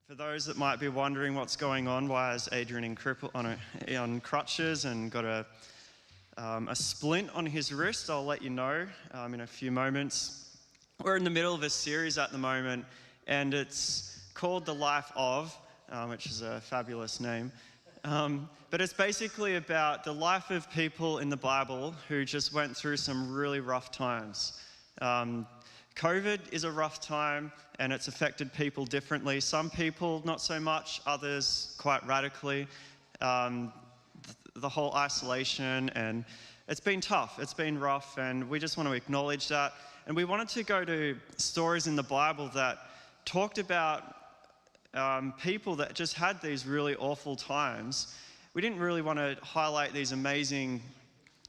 For those that might be wondering what's going on, why is Adrian on crutches and got a splint on his wrist, I'll let you know in a few moments. We're in the middle of a series at the moment, and it's called The Life of, which is a fabulous name. But it's basically about the life of people in the Bible who just went through some really rough times. COVID is a rough time, and it's affected people differently. Some people not so much, others quite radically. The whole isolation, and it's been tough, it's been rough, and we just want to acknowledge that. And we wanted to go to stories in the Bible that talked about people that just had these really awful times. We didn't really want to highlight these amazing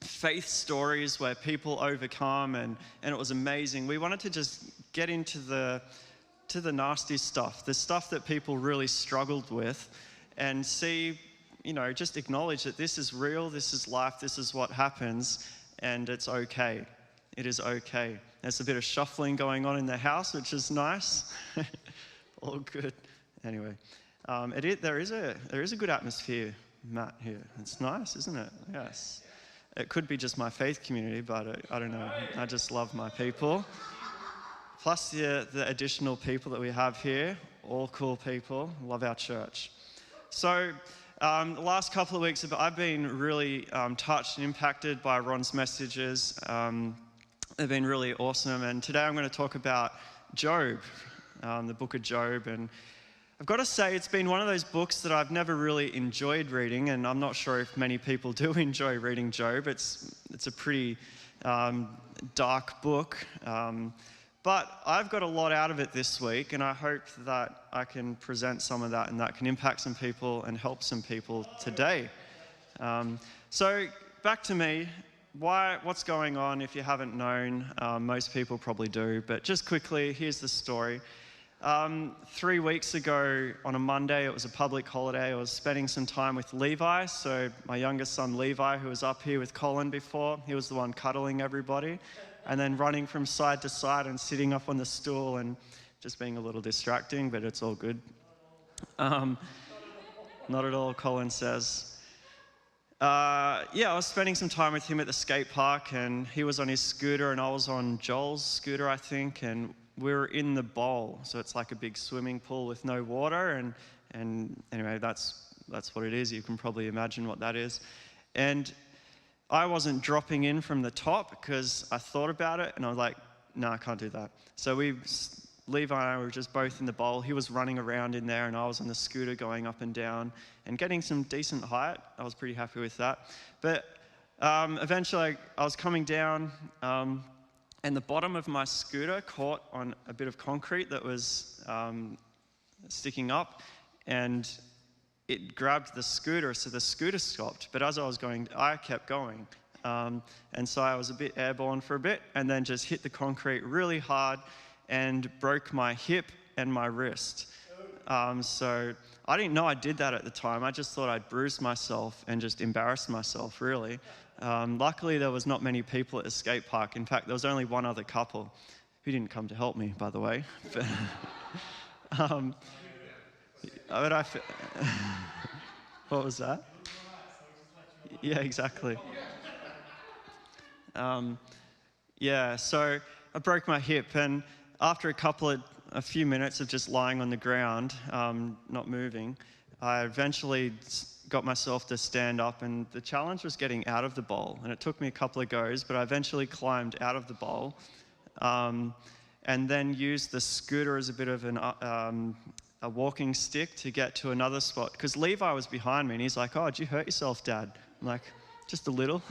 faith stories where people overcome and it was amazing. We wanted to just get into the nasty stuff, the stuff that people really struggled with, and see, just acknowledge that this is real, this is life, this is what happens, and it's okay. It is okay. There's a bit of shuffling going on in the house, which is nice. All good. Anyway, there is a good atmosphere, Matt, here. It's nice, isn't it? Yes. It could be just my faith community, but I don't know. I just love my people. Plus the additional people that we have here, all cool people. Love our church. So the last couple of weeks, I've been really touched and impacted by Ron's messages. They've been really awesome. And today I'm going to talk about Job, the book of Job. And I've got to say, it's been one of those books that I've never really enjoyed reading, and I'm not sure if many people do enjoy reading Job. It's a pretty dark book, but I've got a lot out of it this week, and I hope that I can present some of that and that can impact some people and help some people today. So back to me. What's going on? If you haven't known, most people probably do, but just quickly, here's the story. 3 weeks ago on a Monday, it was a public holiday, I was spending some time with Levi, so my youngest son Levi, who was up here with Colin before, he was the one cuddling everybody, and then running from side to side and sitting up on the stool and just being a little distracting, but it's all good. Not at all, Colin says. I was spending some time with him at the skate park, and he was on his scooter and I was on Joel's scooter, I think, and we were in the bowl, so it's like a big swimming pool with no water, and anyway, that's what it is. You can probably imagine what that is. And I wasn't dropping in from the top because I thought about it, and I was like, no, I can't do that. So Levi and I were just both in the bowl. He was running around in there, and I was on the scooter going up and down and getting some decent height. I was pretty happy with that. But eventually I was coming down, and the bottom of my scooter caught on a bit of concrete that was sticking up, and it grabbed the scooter, so the scooter stopped. But as I was going, I kept going. And so I was a bit airborne for a bit, and then just hit the concrete really hard and broke my hip and my wrist. So I didn't know I did that at the time. I just thought I'd bruised myself and just embarrassed myself, really. Luckily, there was not many people at the skate park. In fact, there was only one other couple who didn't come to help me, by the way. What was that? Yeah, exactly. So I broke my hip, and after a few minutes of just lying on the ground, not moving, I eventually got myself to stand up, and the challenge was getting out of the bowl, and it took me a couple of goes, but I eventually climbed out of the bowl, and then used the scooter as a bit of a walking stick to get to another spot, because Levi was behind me, and he's like, "Oh, did you hurt yourself, Dad?" I'm like, "Just a little."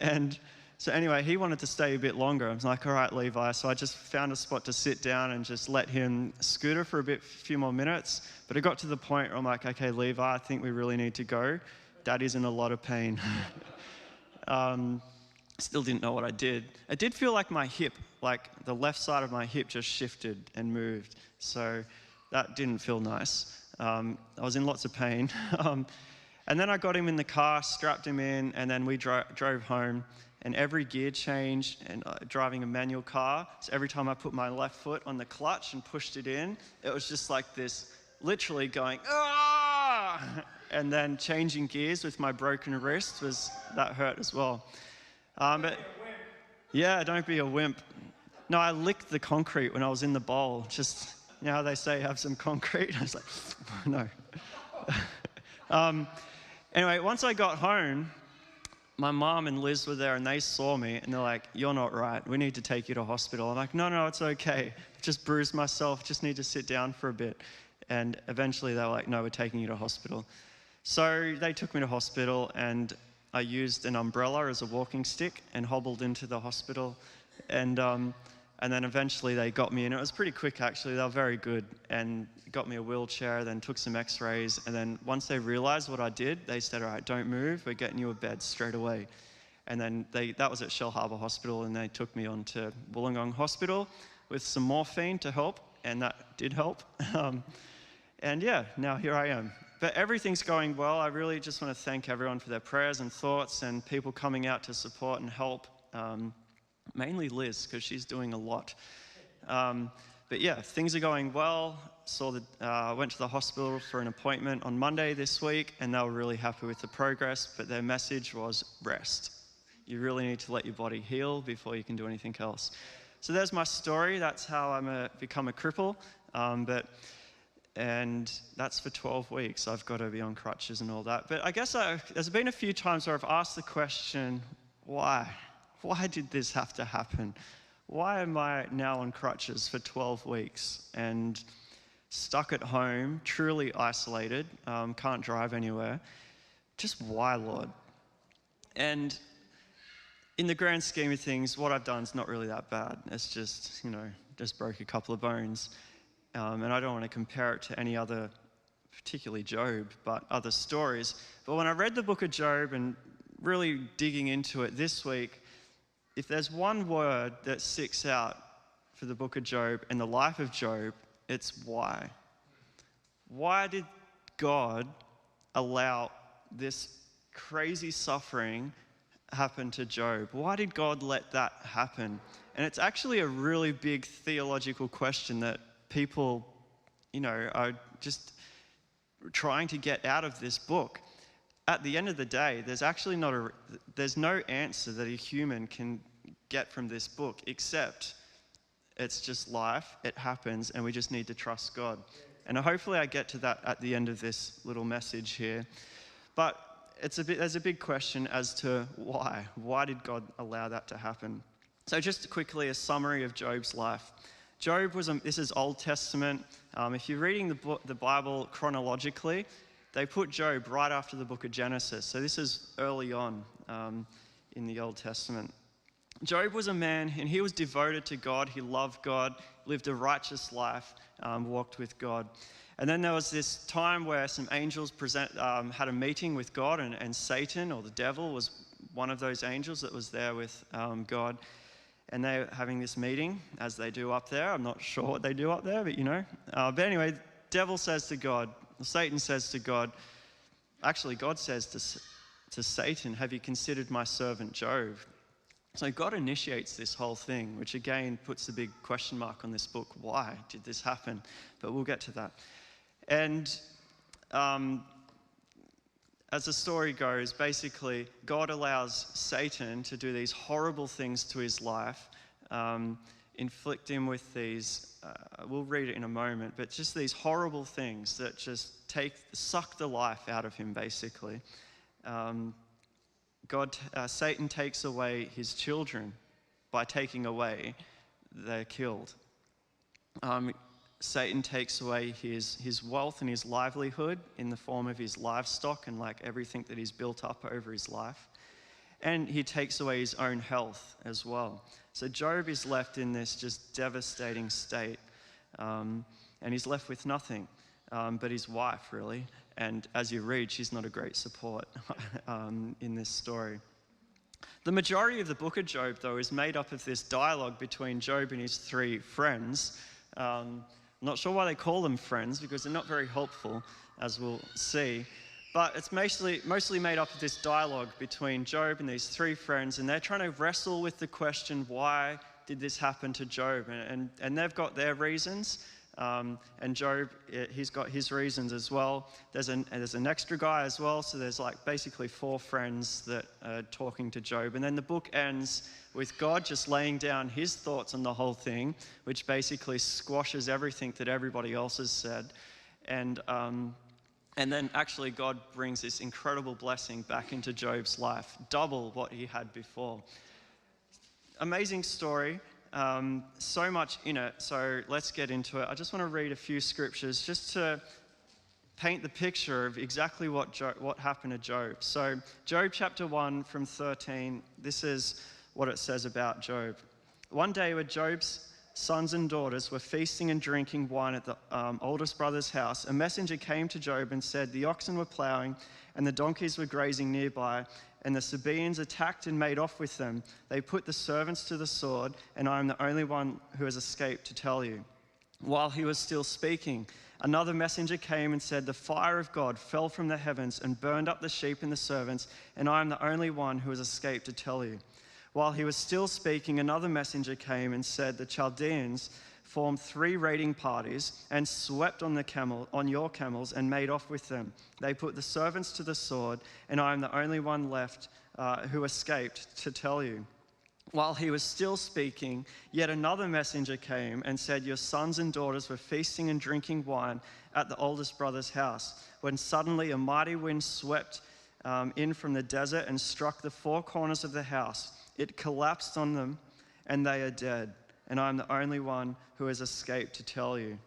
And so anyway, he wanted to stay a bit longer. I was like, "All right, Levi." So I just found a spot to sit down and just let him scooter for a few more minutes. But it got to the point where I'm like, "Okay, Levi, I think we really need to go. Daddy's in a lot of pain." Still didn't know what I did. It did feel like my hip, like the left side of my hip just shifted and moved. So that didn't feel nice. I was in lots of pain. And then I got him in the car, strapped him in, and then we drove home. and every gear change, and driving a manual car. So every time I put my left foot on the clutch and pushed it in, it was just like this, literally going, ah! And then changing gears with my broken wrist that hurt as well. But yeah, don't be a wimp. No, I licked the concrete when I was in the bowl. Just, you know how they say have some concrete? I was like, no. Anyway, once I got home, my mom and Liz were there and they saw me and they're like, you're not right. We need to take you to hospital. I'm like, no, it's okay. Just bruised myself. Just need to sit down for a bit. And eventually they were like, no, we're taking you to hospital. So they took me to hospital and I used an umbrella as a walking stick and hobbled into the hospital. And then eventually they got me in. It was pretty quick, actually. They were very good and got me a wheelchair, then took some x-rays. And then once they realized what I did, they said, all right, don't move. We're getting you a bed straight away. And then that was at Shellharbour Hospital, and they took me on to Wollongong Hospital with some morphine to help, and that did help. And yeah, now here I am. But everything's going well. I really just want to thank everyone for their prayers and thoughts and people coming out to support and help. Mainly Liz, because she's doing a lot. But yeah, things are going well. Went to the hospital for an appointment on Monday this week, and they were really happy with the progress, but their message was rest. You really need to let your body heal before you can do anything else. So there's my story. That's how I'm become a cripple. And that's for 12 weeks. I've got to be on crutches and all that. But I guess there's been a few times where I've asked the question, why? Why did this have to happen? Why am I now on crutches for 12 weeks and stuck at home, truly isolated, can't drive anywhere? Just why, Lord? And in the grand scheme of things, what I've done is not really that bad. It's just, just broke a couple of bones. And I don't want to compare it to any other, particularly Job, but other stories. But when I read the book of Job and really digging into it this week, if there's one word that sticks out for the book of Job and the life of Job, it's why. Why did God allow this crazy suffering happen to Job? Why did God let that happen? And it's actually a really big theological question that people, are just trying to get out of this book. At the end of the day, there's no answer that a human can get from this book, except it's just life, it happens, and we just need to trust God. And hopefully I get to that at the end of this little message here. But there's a big question as to why. Why did God allow that to happen? So just quickly, a summary of Job's life. Job this is Old Testament. If you're reading the Bible chronologically, they put Job right after the book of Genesis. So this is early on in the Old Testament. Job was a man, and he was devoted to God. He loved God, lived a righteous life, walked with God. And then there was this time where some angels had a meeting with God, and Satan, or the devil, was one of those angels that was there with God. And they're having this meeting, as they do up there. I'm not sure what they do up there, but But anyway, devil says to God, Satan says to God, actually God says to Satan, have you considered my servant Job? So God initiates this whole thing, which again puts a big question mark on this book. Why did this happen? But we'll get to that. And as the story goes, basically, God allows Satan to do these horrible things to his life, inflict him with these, we'll read it in a moment, but just these horrible things that just suck the life out of him, basically. Satan takes away his children. By taking away, they're killed. Satan takes away his wealth and his livelihood in the form of his livestock and everything that he's built up over his life. And he takes away his own health as well. So Job is left in this just devastating state. And he's left with nothing but his wife, really. And as you read, she's not a great support in this story. The majority of the book of Job, though, is made up of this dialogue between Job and his three friends. I'm not sure why they call them friends, because they're not very helpful, as we'll see. But it's mostly made up of this dialogue between Job and these three friends, and they're trying to wrestle with the question, why did this happen to Job? And they've got their reasons, and Job, he's got his reasons as well. There's an extra guy as well, so there's like basically four friends that are talking to Job. And then the book ends with God just laying down his thoughts on the whole thing, which basically squashes everything that everybody else has said. And then actually God brings this incredible blessing back into Job's life, double what he had before. Amazing story, so much in it, so let's get into it. I just want to read a few scriptures just to paint the picture of exactly what happened to Job. So Job chapter 1 from 13, this is what it says about Job. One day when Job's sons and daughters were feasting and drinking wine at the oldest brother's house, a messenger came to Job and said, the oxen were plowing and the donkeys were grazing nearby, and the Sabaeans attacked and made off with them. They put the servants to the sword, and I am the only one who has escaped to tell you. While he was still speaking, another messenger came and said, the fire of God fell from the heavens and burned up the sheep and the servants, and I am the only one who has escaped to tell you. While he was still speaking, another messenger came and said, the Chaldeans formed 3 raiding parties and swept on your camels and made off with them. They put the servants to the sword, and I am the only one left who escaped to tell you. While he was still speaking, yet another messenger came and said, your sons and daughters were feasting and drinking wine at the oldest brother's house, when suddenly a mighty wind swept in from the desert and struck the 4 corners of the house. It collapsed on them, and they are dead, and I am the only one who has escaped to tell you.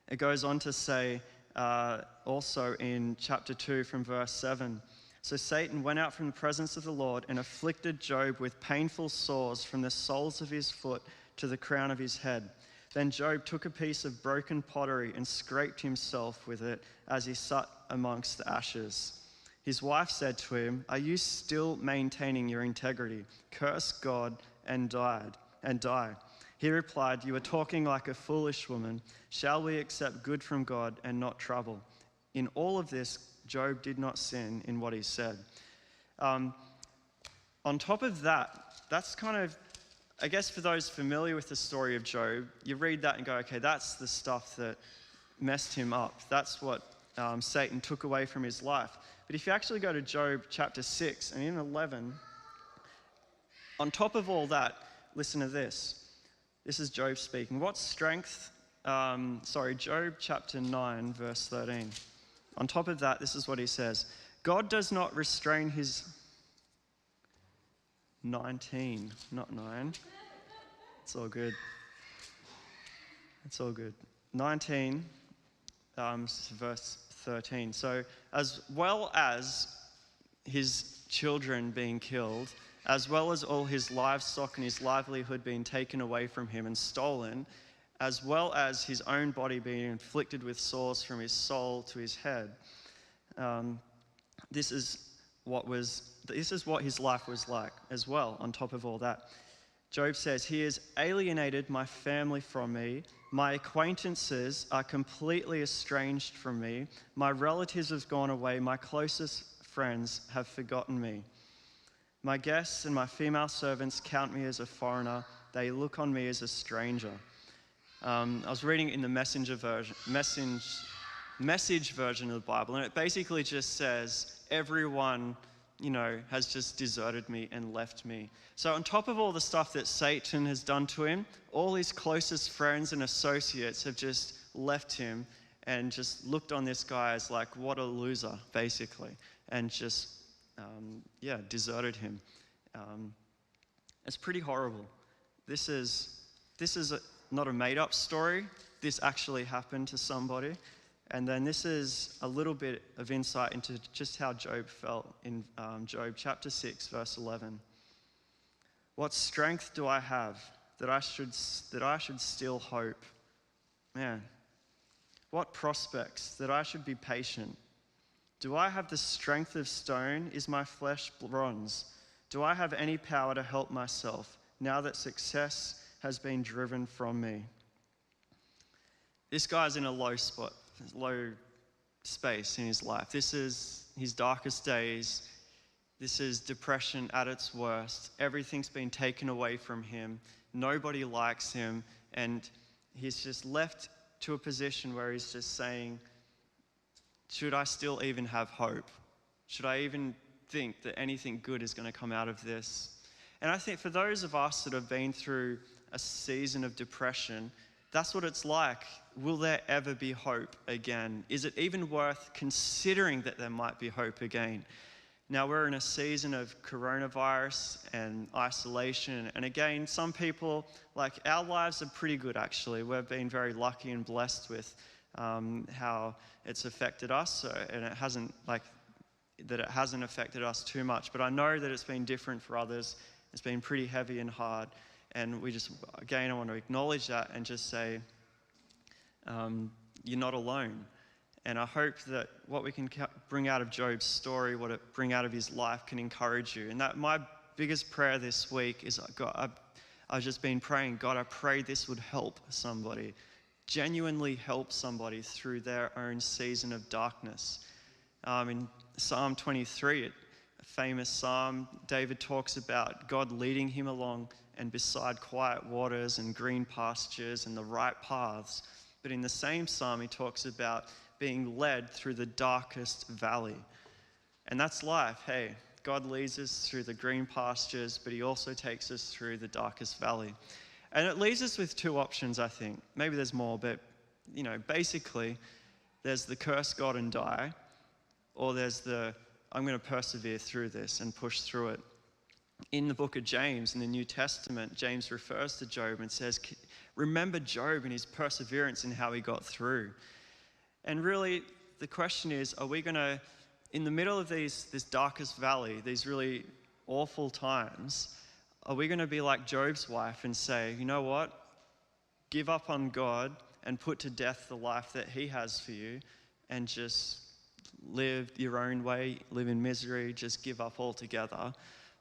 It goes on to say, also in chapter 2 from verse 7, so Satan went out from the presence of the Lord and afflicted Job with painful sores from the soles of his foot to the crown of his head. Then Job took a piece of broken pottery and scraped himself with it as he sat amongst the ashes. His wife said to him, are you still maintaining your integrity? Curse God and die. He replied, you are talking like a foolish woman. Shall we accept good from God and not trouble? In all of this, Job did not sin in what he said. On top of that, that's kind of, I guess for those familiar with the story of Job, you read that and go, okay, that's the stuff that messed him up. That's what Satan took away from his life. But if you actually go to Job chapter 6 and in 11, on top of all that, listen to this. This is Job speaking. Job chapter 9, verse 13. On top of that, this is what he says. God does not restrain his... 19, not 9. It's all good. It's all good. 19, verse 13. So as well as his children being killed, as well as all his livestock and his livelihood being taken away from him and stolen, as well as his own body being inflicted with sores from his soul to his head, this is what his life was like as well, on top of all that. Job says, he has alienated my family from me. My acquaintances are completely estranged from me. My relatives have gone away. My closest friends have forgotten me. My guests and my female servants count me as a foreigner. They look on me as a stranger. I was reading in the message version of the Bible, and it basically just says, everyone has just deserted me and left me. So on top of all the stuff that Satan has done to him, all his closest friends and associates have just left him and just looked on this guy as like, what a loser, basically, and just, deserted him. It's pretty horrible. This is not a made-up story. This actually happened to somebody. And then this is a little bit of insight into just how Job felt in Job chapter 6, verse 11. What strength do I have that I should still hope? Man, what prospects that I should be patient? Do I have the strength of stone? Is my flesh bronze? Do I have any power to help myself now that success has been driven from me? This guy's in a low spot. Low space in his life. This is his darkest days. This is depression at its worst. Everything's been taken away from him. Nobody likes him. And he's just left to a position where he's just saying, should I still even have hope? Should I even think that anything good is going to come out of this? And I think for those of us that have been through a season of depression, that's what it's like. Will there ever be hope again? Is it even worth considering that there might be hope again? Now we're in a season of coronavirus and isolation. And again, some people, like our lives are pretty good actually. We've been very lucky and blessed with how it's affected us. And it hasn't affected us too much. But I know that it's been different for others. It's been pretty heavy and hard. And I want to acknowledge that and just say, you're not alone. And I hope that what we can bring out of Job's story, what it bring out of his life can encourage you. And that my biggest prayer this week is, I've just been praying, God, I pray this would help somebody, genuinely help somebody through their own season of darkness. In Psalm 23, a famous psalm, David talks about God leading him along and beside quiet waters and green pastures and the right paths. But in the same psalm, he talks about being led through the darkest valley. And that's life. Hey, God leads us through the green pastures, but he also takes us through the darkest valley. And it leaves us with two options, I think. Maybe there's more, but basically there's the curse God and die, or there's the I'm going to persevere through this and push through it. In the book of James, in the New Testament, James refers to Job and says, remember Job and his perseverance and how he got through. And really, the question is, are we going to, in the middle of this darkest valley, these really awful times, are we going to be like Job's wife and say, you know what? Give up on God and put to death the life that he has for you and just live your own way, live in misery, just give up altogether?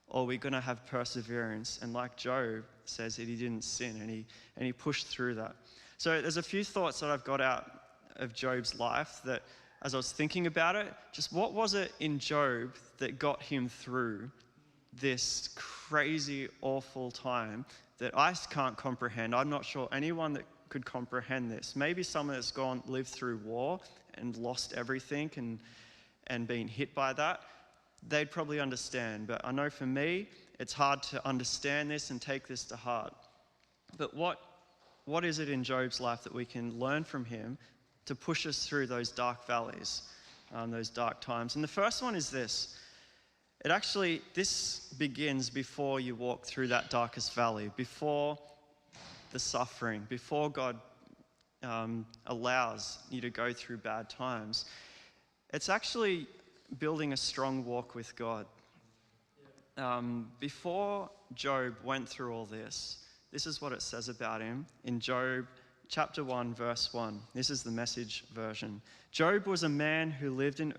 Or are we going to have perseverance? And like Job says that he didn't sin and he pushed through that. So there's a few thoughts that I've got out of Job's life that as I was thinking about it, just what was it in Job that got him through this crazy, awful time that I can't comprehend? I'm not sure anyone that could comprehend this. Maybe someone that's lived through war and lost everything and been hit by that, they'd probably understand. But I know for me, it's hard to understand this and take this to heart. But what is it in Job's life that we can learn from him to push us through those dark valleys, those dark times? And the first one is this. This begins before you walk through that darkest valley, before the suffering, before God allows you to go through bad times. It's actually building a strong walk with God. Before Job went through all this is what it says about him in Job chapter 1, verse 1. This is the Message version. Job was a man who lived in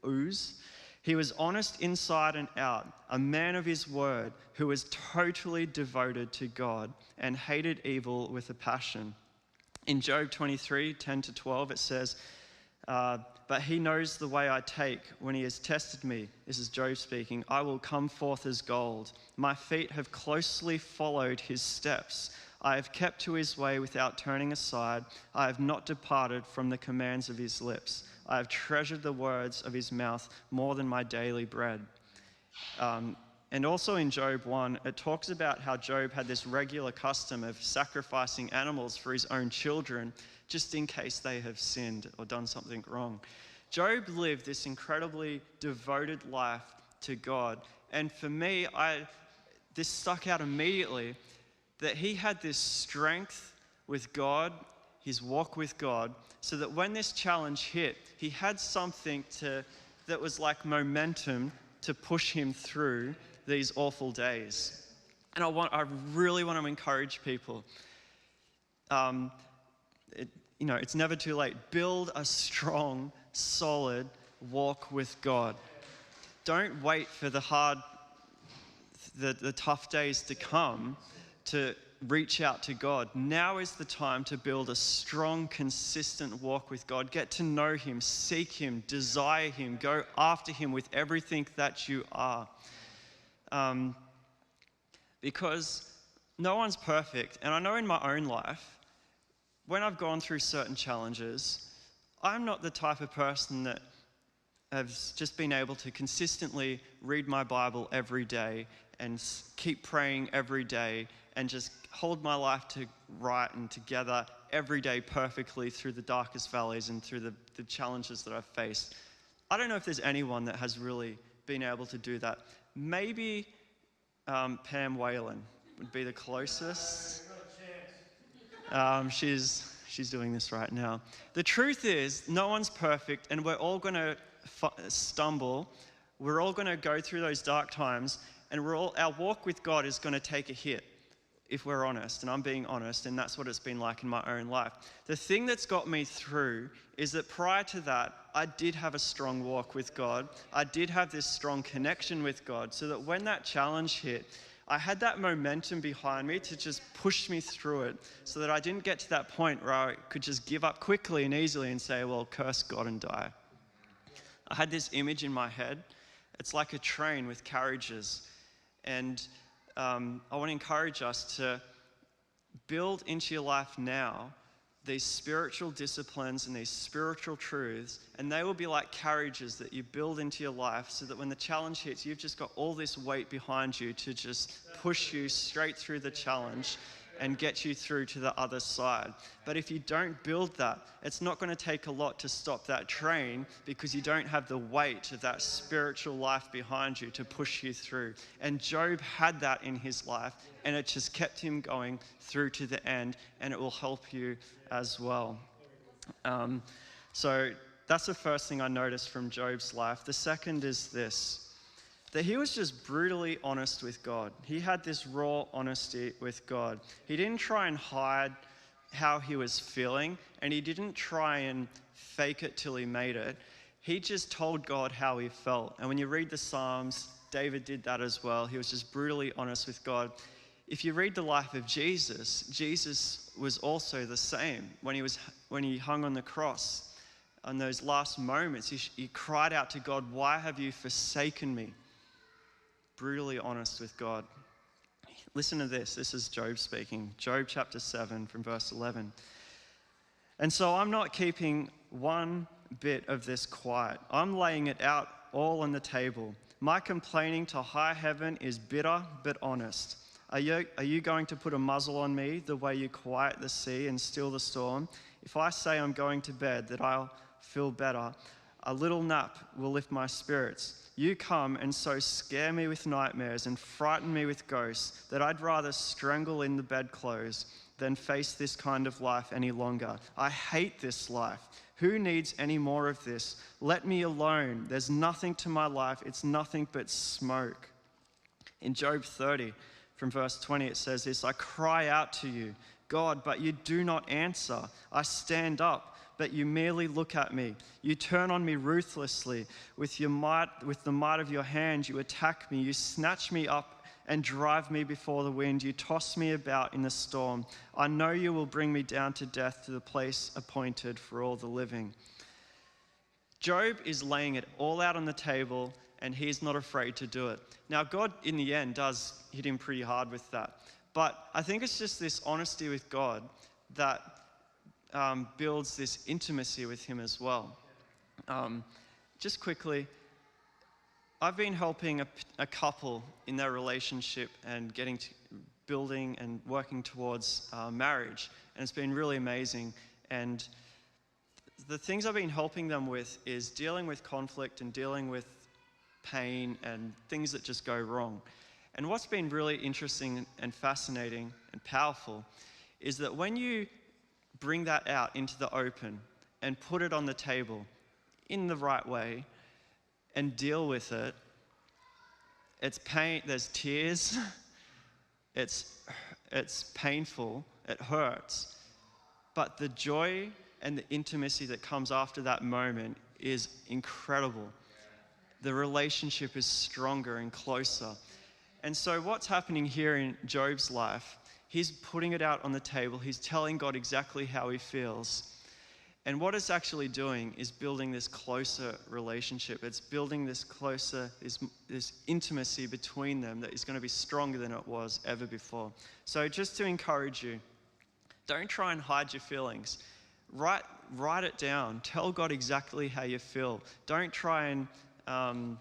Uz. He was honest inside and out, a man of his word who was totally devoted to God and hated evil with a passion. In Job 23, 10-12, it says, but he knows the way I take. When he has tested me, this is Job speaking, I will come forth as gold. My feet have closely followed his steps. I have kept to his way without turning aside. I have not departed from the commands of his lips. I have treasured the words of his mouth more than my daily bread. And also in Job 1, it talks about how Job had this regular custom of sacrificing animals for his own children, just in case they have sinned or done something wrong. Job lived this incredibly devoted life to God. And for me, this stuck out immediately, that he had this strength with God, his walk with God, so that when this challenge hit, he had something that was like momentum to push him through these awful days. And I really want to encourage people. It's never too late. Build a strong, solid walk with God. Don't wait for the tough days to come to reach out to God. Now is the time to build a strong, consistent walk with God. Get to know him, seek him, desire him, go after him with everything that you are. Because no one's perfect. And I know in my own life, when I've gone through certain challenges, I'm not the type of person that has just been able to consistently read my Bible every day and keep praying every day and just hold my life to right and together every day perfectly through the darkest valleys and through the challenges that I've faced. I don't know if there's anyone that has really been able to do that. Maybe Pam Whalen would be the closest. She's doing this right now. The truth is, no one's perfect, and we're all going to stumble. We're all going to go through those dark times, and our walk with God is going to take a hit, if we're honest, and I'm being honest, and that's what it's been like in my own life. The thing that's got me through is that prior to that, I did have a strong walk with God. I did have this strong connection with God, so that when that challenge hit, I had that momentum behind me to just push me through it, so that I didn't get to that point where I could just give up quickly and easily and say, well, curse God and die. I had this image in my head. It's like a train with carriages. And I want to encourage us to build into your life now these spiritual disciplines and these spiritual truths, and they will be like carriages that you build into your life so that when the challenge hits, you've just got all this weight behind you to just push you straight through the challenge and get you through to the other side. But if you don't build that, it's not going to take a lot to stop that train, because you don't have the weight of that spiritual life behind you to push you through. And Job had that in his life, and it just kept him going through to the end, and it will help you as well. So that's the first thing I noticed from Job's life. The second is this: that he was just brutally honest with God. He had this raw honesty with God. He didn't try and hide how he was feeling, and he didn't try and fake it till he made it. He just told God how he felt. And when you read the Psalms, David did that as well. He was just brutally honest with God. If you read the life of Jesus, Jesus was also the same. When he hung on the cross, on those last moments, he cried out to God, "Why have you forsaken me?" Brutally honest with God. Listen to this. This is Job speaking. Job chapter 7 from verse 11. "And so I'm not keeping one bit of this quiet. I'm laying it out all on the table. My complaining to high heaven is bitter but honest. Are you going to put a muzzle on me the way you quiet the sea and still the storm? If I say I'm going to bed, that I'll feel better, a little nap will lift my spirits. You come and so scare me with nightmares and frighten me with ghosts that I'd rather strangle in the bedclothes than face this kind of life any longer. I hate this life. Who needs any more of this? Let me alone. There's nothing to my life. It's nothing but smoke." In Job 30, from verse 20, it says this: "I cry out to you, God, but you do not answer. I stand up, but you merely look at me. You turn on me ruthlessly. With the might of your hand, you attack me. You snatch me up and drive me before the wind. You toss me about in the storm. I know you will bring me down to death, to the place appointed for all the living." Job is laying it all out on the table, and he's not afraid to do it. Now, God, in the end, does hit him pretty hard with that. But I think it's just this honesty with God that builds this intimacy with him as well. Just quickly, I've been helping a couple in their relationship and building and working towards marriage, and it's been really amazing. And the things I've been helping them with is dealing with conflict and dealing with pain and things that just go wrong. And what's been really interesting and fascinating and powerful is that when you bring that out into the open and put it on the table in the right way and deal with it, it's pain, there's tears, it's painful, it hurts, but the joy and the intimacy that comes after that moment is incredible. The relationship is stronger and closer. And so what's happening here in Job's life He's putting it out on the table. He's telling God exactly how he feels. And what it's actually doing is building this closer relationship. It's building this closer, this intimacy between them that is going to be stronger than it was ever before. So just to encourage you, don't try and hide your feelings. Write it down. Tell God exactly how you feel. Don't try and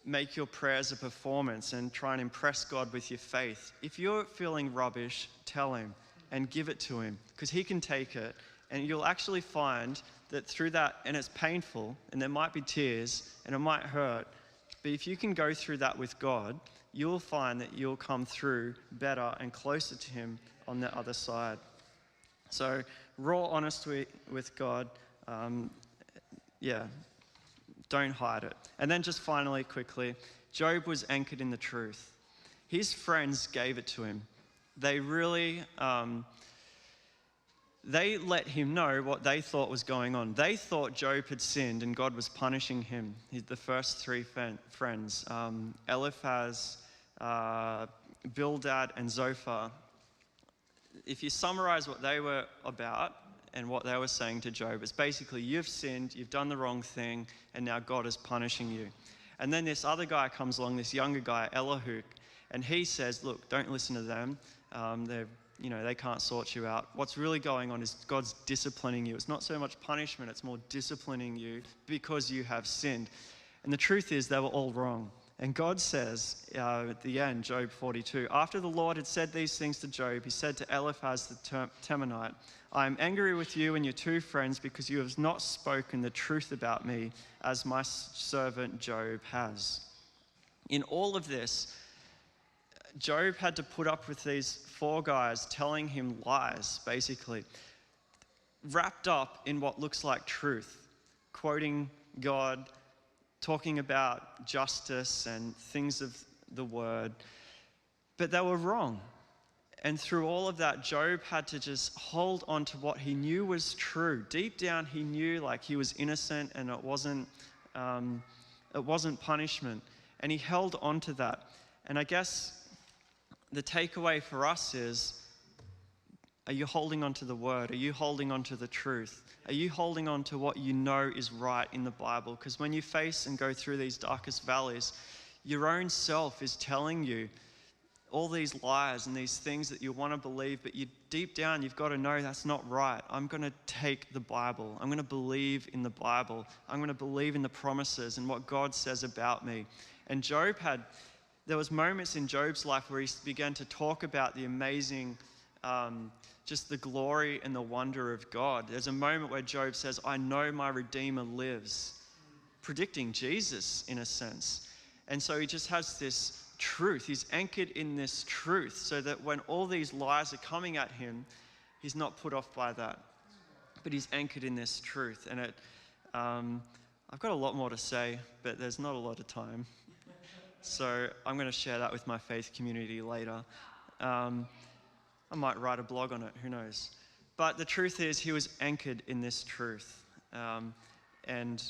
make your prayers a performance and try and impress God with your faith. If you're feeling rubbish, tell him and give it to him, because he can take it. And you'll actually find that through that, and it's painful, and there might be tears, and it might hurt, but if you can go through that with God, you'll find that you'll come through better and closer to him on the other side. So raw honesty with God, don't hide it. And then just finally, quickly, Job was anchored in the truth. His friends gave it to him. They really... They let him know what they thought was going on. They thought Job had sinned and God was punishing him. The first three friends, Eliphaz, Bildad, and Zophar. If you summarize what they were about and what they were saying to Job, it's basically, you've sinned, you've done the wrong thing, and now God is punishing you. And then this other guy comes along, this younger guy, Elihu, and he says, look, don't listen to them. They can't sort you out. What's really going on is God's disciplining you. It's not so much punishment, it's more disciplining you because you have sinned. And the truth is, they were all wrong. And God says at the end, Job 42, after the Lord had said these things to Job, he said to Eliphaz the Temanite, I am angry with you and your two friends because you have not spoken the truth about me as my servant Job has. In all of this, Job had to put up with these four guys telling him lies, basically, wrapped up in what looks like truth, quoting God, talking about justice and things of the word, but they were wrong. And through all of that, Job had to just hold on to what he knew was true. Deep down, he knew like he was innocent and it wasn't punishment. And he held on to that. And I guess the takeaway for us is, are you holding on to the word? Are you holding on to the truth? Are you holding on to what you know is right in the Bible? Because when you face and go through these darkest valleys, your own self is telling you all these lies and these things that you want to believe, but deep down, you've got to know that's not right. I'm going to take the Bible. I'm going to believe in the Bible. I'm going to believe in the promises and what God says about me. And there was moments in Job's life where he began to talk about the amazing, just the glory and the wonder of God. There's a moment where Job says, I know my Redeemer lives, predicting Jesus in a sense. And so he just has this truth. He's anchored in this truth so that when all these lies are coming at him, he's not put off by that, but he's anchored in this truth. And I've got a lot more to say, but there's not a lot of time. So I'm going to share that with my faith community later. I might write a blog on it, who knows. But the truth is, he was anchored in this truth. And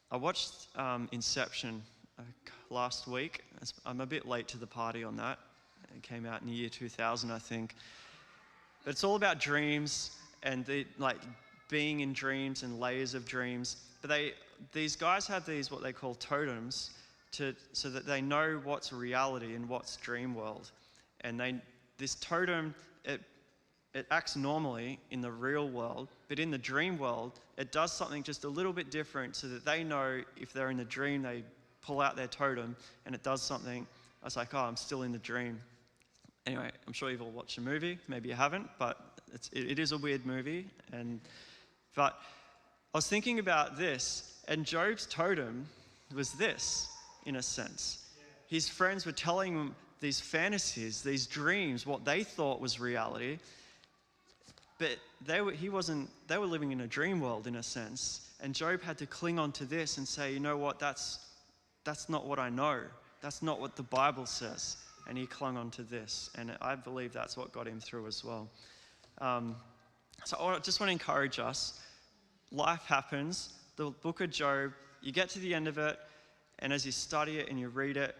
I watched Inception last week. I'm a bit late to the party on that. It came out in the year 2000, I think. But it's all about dreams and being in dreams and layers of dreams. But these guys have what they call totems, so that they know what's reality and what's dream world. And this totem, it acts normally in the real world, but in the dream world, it does something just a little bit different so that they know if they're in the dream, they pull out their totem and it does something. I was like, oh, I'm still in the dream. Anyway, I'm sure you've all watched the movie. Maybe you haven't, but it is a weird movie. But I was thinking about this, and Job's totem was this. In a sense, his friends were telling him these fantasies, these dreams, what they thought was reality, but they were living in a dream world in a sense. And Job had to cling on to this and say, you know what, that's not what I know. That's not what the Bible says. And he clung on to this, and I believe that's what got him through as well. So I just want to encourage us. Life happens. The book of Job, you get to the end of it, and as you study it and you read it,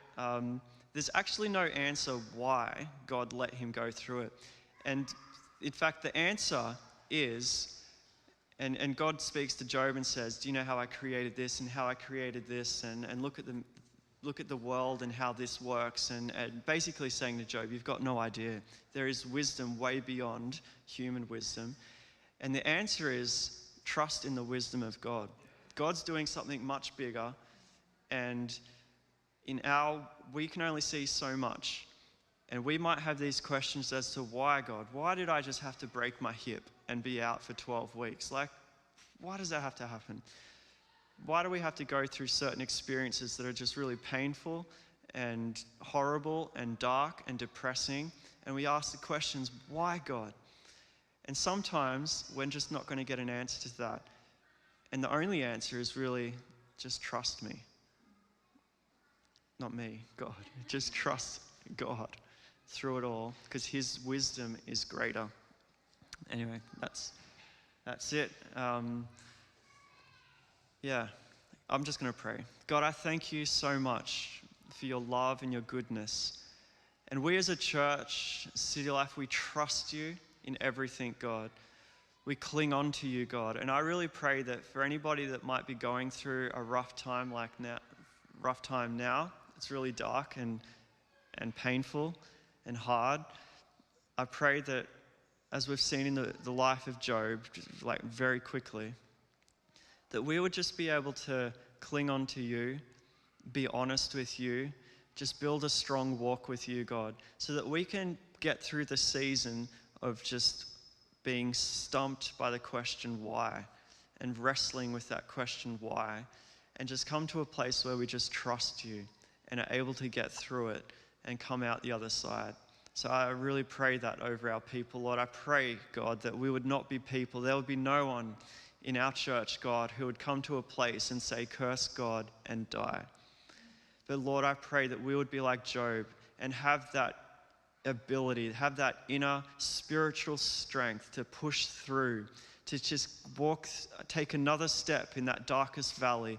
there's actually no answer why God let him go through it. And in fact, the answer is, and God speaks to Job and says, do you know how I created this and how I created this? And look at the world and how this works. And basically saying to Job, you've got no idea. There is wisdom way beyond human wisdom. And the answer is trust in the wisdom of God. God's doing something much bigger, and we can only see so much. And we might have these questions as to why, God? Why did I just have to break my hip and be out for 12 weeks? Like, why does that have to happen? Why do we have to go through certain experiences that are just really painful and horrible and dark and depressing? And we ask the questions, why, God? And sometimes we're just not going to get an answer to that. And the only answer is really, just trust me. Not me, God. Just trust God through it all, because his wisdom is greater. Anyway, that's it. I'm just going to pray. God, I thank you so much for your love and your goodness. And we as a church, City Life, we trust you in everything, God. We cling on to you, God. And I really pray that for anybody that might be going through a rough time now, it's really dark and painful and hard. I pray that, as we've seen in the life of Job, like very quickly, that we would just be able to cling on to you, be honest with you, just build a strong walk with you, God, so that we can get through the season of just being stumped by the question why, and wrestling with that question why, and just come to a place where we just trust you and are able to get through it and come out the other side. So I really pray that over our people, Lord. I pray, God, that we would not be people. There would be no one in our church, God, who would come to a place and say, curse God and die. But Lord, I pray that we would be like Job and have that ability, have that inner spiritual strength to push through, to just take another step in that darkest valley,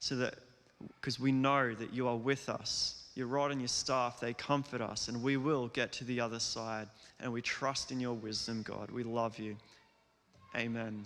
so that, because we know that you are with us. Your rod and your staff, they comfort us, and we will get to the other side. And we trust in your wisdom, God. We love you. Amen.